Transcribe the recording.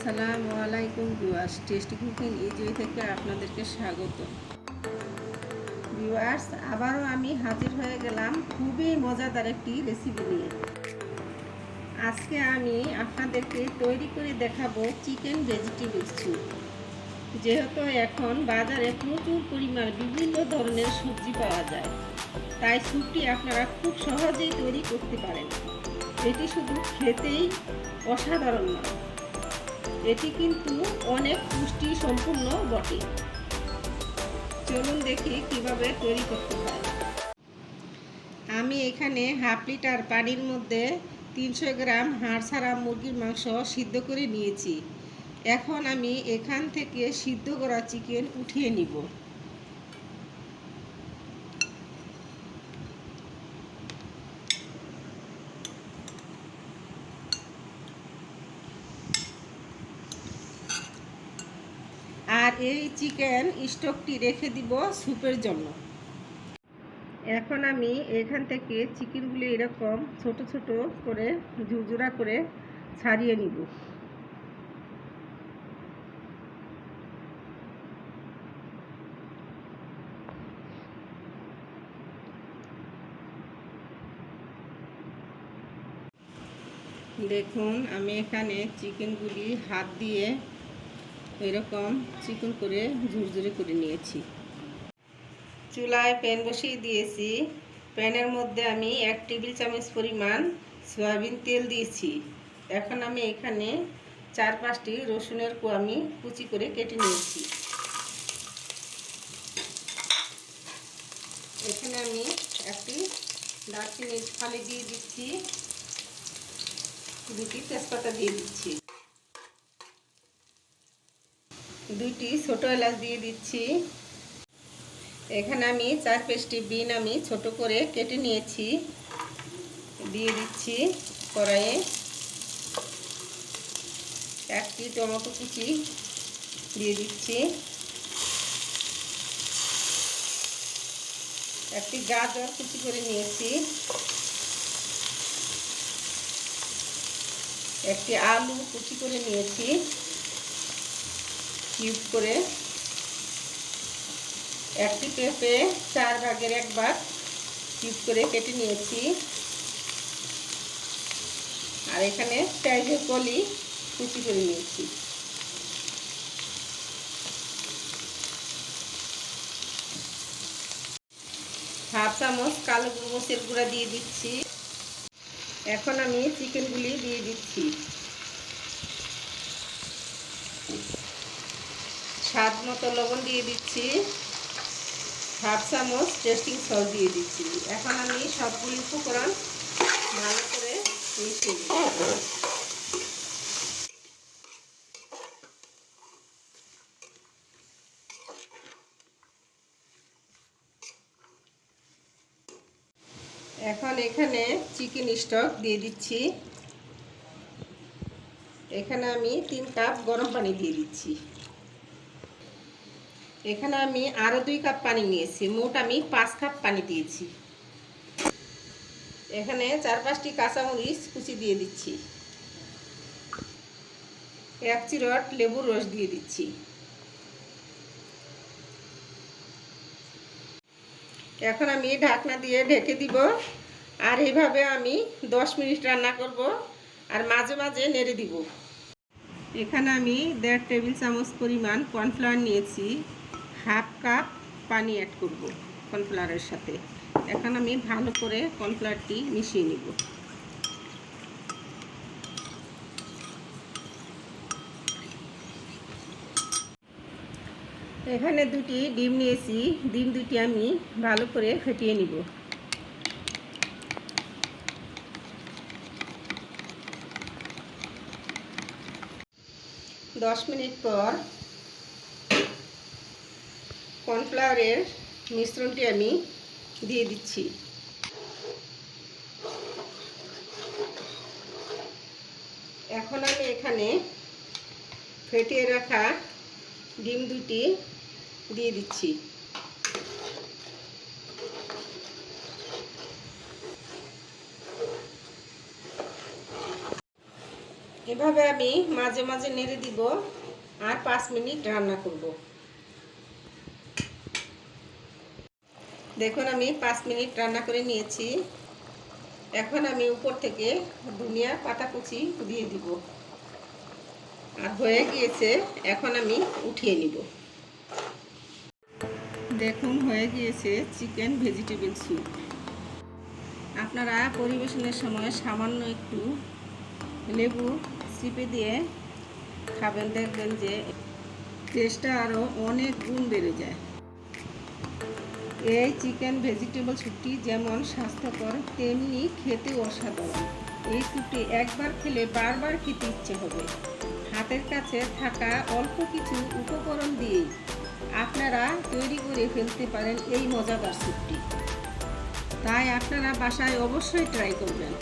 আসসালামু আলাইকুম viewers, tasty cooking easy থেকে আপনাদেরকে স্বাগত। ভিউয়ার্স, আবারও আমি হাজির হয়ে গেলাম খুবই মজাদার একটি রেসিপি নিয়ে। আজকে আমি আপনাদেরকে তৈরি করে দেখাবো চিকেন ভেজিটেবল স্যুপ। যেহেতু এখন বাজারে প্রচুর পরিমাণ বিভিন্ন ধরনের সবজি পাওয়া যায়, তাই স্যুপটি আপনারা খুব সহজেই তৈরি করতে পারেন। এটি শুধু খেতেই অসাধারণ নয়, এটি কিন্তু অনেক পুষ্টি সম্পূর্ণ বটে। চলুন দেখি কিভাবে তৈরি করতে হয়। আমি এখানে হাফ লিটার পানির মধ্যে 300 গ্রাম হাড় ছাড়া মুরগির মাংস সিদ্ধ করে নিয়েছি। এখন আমি এখান থেকে সিদ্ধ করা চিকেন উঠিয়ে নিব। আর এই চিকেন স্টকটি রেখে দিব স্যুপের জন্য। এখন আমি এখান থেকে চিকেনগুলো এরকম ছোট ছোট করে ঝুরঝুরা করে ছাড়িয়ে নিব। দেখুন, আমি এখানে চিকেনগুলি হাত দিয়ে এরকম চিকন করে ঝুরঝুরে করে নিয়েছি। চুলায় প্যান বসিয়ে দিয়েছি। প্যানের মধ্যে আমি 1 টেবিল চামচ পরিমাণ সয়াবিন তেল দিয়েছি। এখন আমি এখানে 4-5টি রসুনের কোয়া আমি কুচি করে কেটে নিয়েছি। এখানে আমি একটি দারচিনির ফালি দিয়ে দিচ্ছি, 2টি তেজপাতা দিয়ে দিচ্ছি, 2টি ছোট এলাচ দিয়ে দিচ্ছি। এখানে আমি 4-5টি বিন আমি ছোট করে কেটে নিয়েছি, দিয়ে দিচ্ছি কড়াইয়ে। 1টি টমেটো কুচি দিয়ে দিচ্ছি, 1টি গাজর কুচি করে নিয়েছি, 1টি আলু কুচি করে নিয়েছি কিউব করে, 1টি পেঁপে 4 ভাগের 1 ভাগ কিউব করে কেটে নিয়েছি। আর এখানে পেঁয়াজের কলি কুচি করে নিয়েছি। হাফ চামচ কালো গোলমরিচের গুঁড়া দিয়ে দিচ্ছি। এখন আমি চিকেনগুলি দিয়ে দিচ্ছি। স্বাদ মতো লবণ দিয়ে দিচ্ছি, হাফ চামচ টেস্টিং সল্ট দিয়ে দিচ্ছি। এখন আমি সবগুলি উপকরণ ভালো করে মিশিয়ে দিচ্ছি। এখন এখানে চিকেন স্টক দিয়ে দিচ্ছি। এখানে আমি 3 কাপ গরম পানি দিয়ে দিচ্ছি। এখানে আমি আরও 2 কাপ পানি নিয়েছি, মোট আমি 5 কাপ পানি দিয়েছি। এখানে 4-5টি কাঁচামরিচ কুচি দিয়ে দিচ্ছি, 1 চিরট লেবুর রস দিয়ে দিচ্ছি। এখন আমি ঢাকনা দিয়ে ঢেকে দিব। আর এইভাবে আমি 10 মিনিট রান্না করব, আর মাঝে মাঝে নেড়ে দিব। এখানে আমি 1.5 টেবিল চামচ পরিমাণ কর্নফ্লাওয়ার নিয়েছি, হাফ কাপ পানি অ্যাড করব কর্নফ্লাওয়ারের সাথে। এখন আমি ভালো করে কর্নফ্লাওয়ারটি মিশিয়ে নিব। এখানে 2টি ডিম নিয়েছি, ডিম 2টি আমি ভালো করে ফেটিয়ে নিব। দশ মিনিট পর কর্নফ্লাওয়ারের মিশ্রণটি আমি দিয়ে দিচ্ছি। এখন আমি এখানে ফেটিয়ে রাখা ডিম 2টি দিয়ে দিচ্ছি। এভাবে আমি মাঝে মাঝে নেড়ে দিব আর 5 মিনিট রান্না করব। দেখুন আমি 5 মিনিট রান্না করে নিয়েছি। এখন আমি উপর থেকে ধনিয়া পাতা কুচি দিয়ে দিব। আর হয়ে গিয়েছে, এখন আমি উঠিয়ে নিব। দেখুন হয়ে গিয়েছে চিকেন ভেজিটেবল স্যুপ। আপনারা পরিবেশনের সময় সামান্য একটু লেবু চিপে দিয়ে খাবেন, দেখবেন যে টেস্টটা আরও অনেক গুণ বেড়ে যায়। এই চিকেন ভেজিটেবল স্যুপটি যেমন স্বাস্থ্যকর তেমনি খেতে অসাধারণ। এই স্যুপটি একবার খেলে বারবার খেতে ইচ্ছে হবে। হাতের কাছে থাকা অল্প কিছু উপকরণ দিয়েই আপনারা তৈরি করে ফেলতে পারেন এই মজাদার স্যুপটি। তাই আপনারা বাসায় অবশ্যই ট্রাই করবেন।